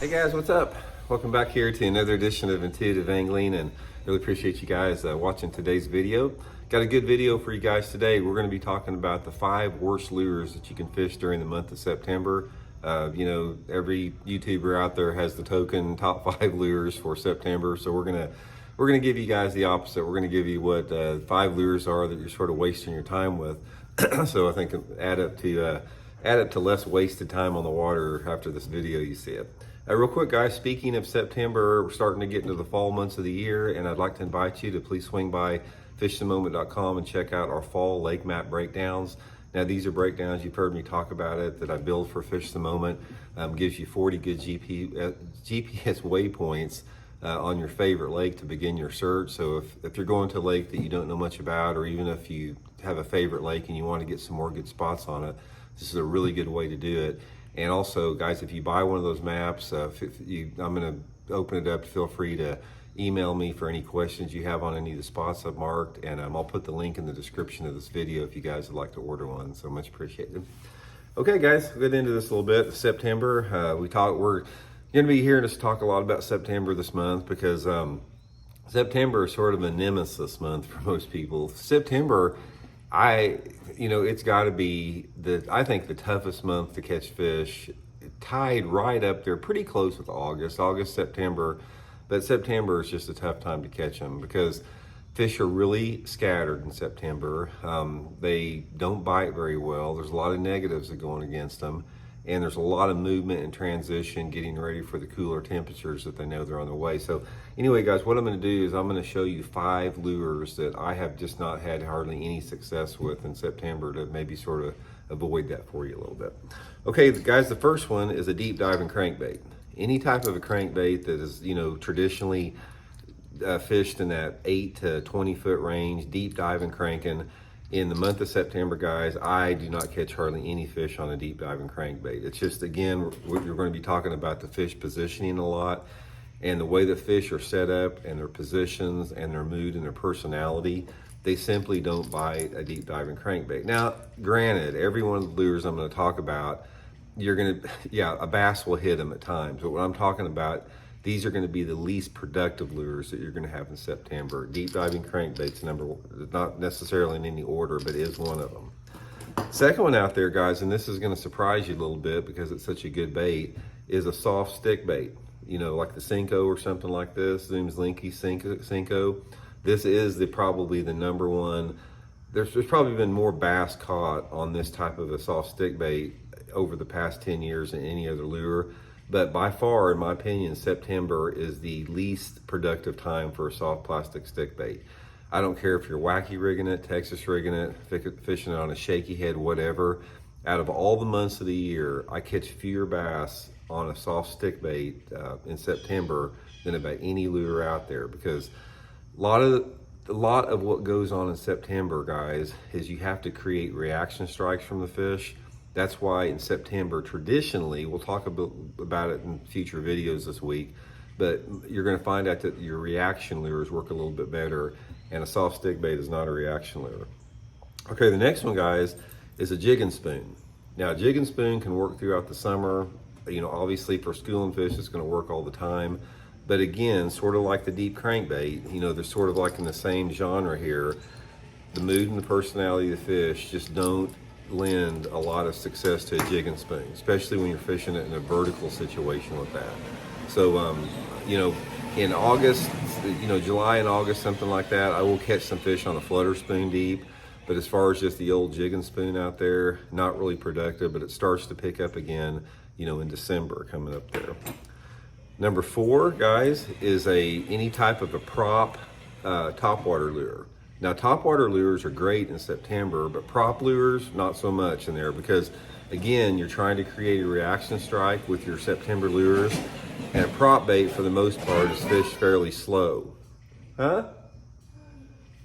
Hey guys, what's up? Welcome back here to another edition of Intuitive Angling, and really appreciate you guys watching today's video. Got a good video for you guys today. We're going to be talking about the 5 worst lures that you can fish during the month of September. Every YouTuber out there has the token top 5 lures for September, so we're gonna give you guys the opposite. We're gonna give you what 5 lures are that you're sort of wasting your time with. So I think add up to less wasted time on the water after this video. You see it. Real quick, guys, speaking of September, we're starting to get into the fall months of the year, and I'd like to invite you to please swing by fishthemoment.com and check out our fall lake map breakdowns. Now, these are breakdowns, you've heard me talk about it, that I build for Fish the Moment. Gives you 40 good GPS waypoints on your favorite lake to begin your search. So if you're going to a lake that you don't know much about, or even if you have a favorite lake and you want to get some more good spots on it, this is a really good way to do it. And also, guys, if you buy one of those maps, I'm going to open it up. Feel free to email me for any questions you have on any of the spots I've marked, and I'll put the link in the description of this video if you guys would like to order one. So much appreciated. Okay, guys, we'll get into this a little bit. September, we're going to be hearing us talk a lot about September this month because September is sort of a nemesis month for most people. September, it's got to be I think the toughest month to catch fish, tied right up there, pretty close with August, September. But September is just a tough time to catch them because fish are really scattered in September. They don't bite very well. There's a lot of negatives that go against them. And there's a lot of movement and transition getting ready for the cooler temperatures that they know they're on their way. So anyway, guys, what I'm going to do is I'm going to show you 5 lures that I have just not had hardly any success with in September to maybe sort of avoid that for you a little bit. Okay, guys, the first one is a deep diving crankbait. Any type of a crankbait that is, traditionally fished in that 8 to 20 foot range, deep diving cranking. In the month of September, guys, I do not catch hardly any fish on a deep diving crankbait. It's just, again, we're going to be talking about the fish positioning a lot, and the way the fish are set up and their positions and their mood and their personality, they simply don't bite a deep diving crankbait. Now, granted, every one of the lures I'm going to talk about, a bass will hit them at times, but what I'm talking about, these are going to be the least productive lures that you're going to have in September. Deep diving crankbaits, not necessarily in any order, but is one of them. Second one out there, guys, and this is going to surprise you a little bit because it's such a good bait, is a soft stick bait. Like the Cinco or something like this, Zoom's Linky Cinco. This is probably the number one. There's probably been more bass caught on this type of a soft stick bait over the past 10 years than any other lure. But by far, in my opinion, September is the least productive time for a soft plastic stick bait. I don't care if you're wacky rigging it, Texas rigging it, fishing it on a shaky head, whatever. Out of all the months of the year, I catch fewer bass on a soft stick bait in September than about any lure out there, because a lot of what goes on in September, guys, is you have to create reaction strikes from the fish. That's why in September, traditionally, we'll talk about it in future videos this week, but you're going to find out that your reaction lures work a little bit better, and a soft stick bait is not a reaction lure. Okay, the next one, guys, is a jigging spoon. Now, a jigging spoon can work throughout the summer. Obviously for schooling fish, it's going to work all the time. But again, sort of like the deep crankbait, they're sort of like in the same genre here. The mood and the personality of the fish just don't lend a lot of success to a jigging spoon, especially when you're fishing it in a vertical situation with that. So, in August, July and August, something like that, I will catch some fish on a flutter spoon deep. But as far as just the old jigging spoon out there, not really productive, but it starts to pick up again, in December coming up there. Number 4, guys, is any type of a prop topwater lure. Now, topwater lures are great in September, but prop lures, not so much in there because, again, you're trying to create a reaction strike with your September lures, and a prop bait, for the most part, is fished fairly slow. Huh?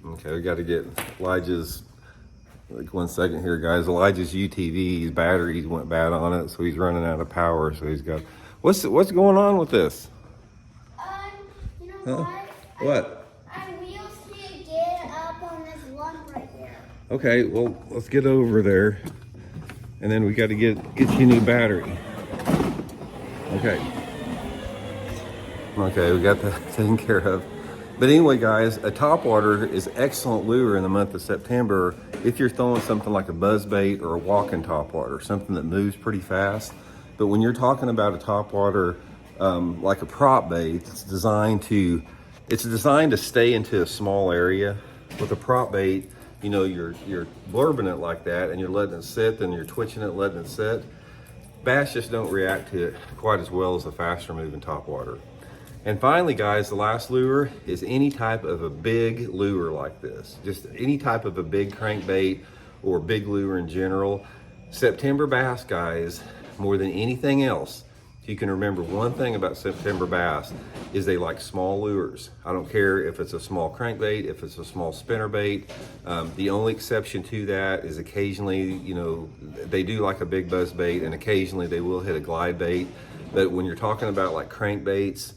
Okay, we got to get Elijah's, 1 second here, guys. Elijah's UTV, his batteries went bad on it, so he's running out of power, so he's got... What's going on with this? You know what? What? Okay, well, let's get over there, and then we got to get you a new battery. Okay. Okay, we got that taken care of. But anyway, guys, a topwater is excellent lure in the month of September if you're throwing something like a buzzbait or a walking topwater, something that moves pretty fast. But when you're talking about a topwater like a prop bait, it's designed to stay into a small area. With a prop bait, you know, you're blurbing it like that and you're letting it sit, and you're twitching it, letting it sit. Bass just don't react to it quite as well as a faster moving topwater. And finally, guys, the last lure is any type of a big lure like this. Just any type of a big crankbait or big lure in general. September bass, guys, more than anything else, if you can remember one thing about September bass, is they like small lures. I don't care if it's a small crankbait, if it's a small spinnerbait. The only exception to that is occasionally, you know, they do like a big buzz bait, and occasionally they will hit a glide bait. But when you're talking about like crankbaits,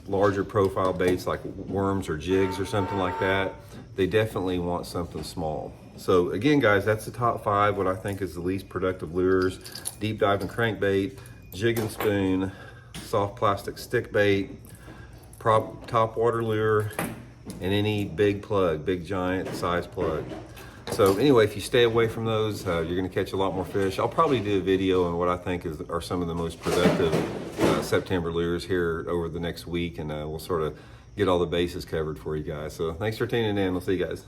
larger profile baits like worms or jigs or something like that, they definitely want something small. So again, guys, that's the top 5, what I think is the least productive lures: deep diving crankbait, jigging spoon, soft plastic stick bait, prop topwater lure, and any big plug, big giant size plug. So anyway, if you stay away from those, you're going to catch a lot more fish. I'll probably do a video on what I think are some of the most productive September lures here over the next week, and we'll sort of get all the bases covered for you guys. So thanks for tuning in. We'll see you guys.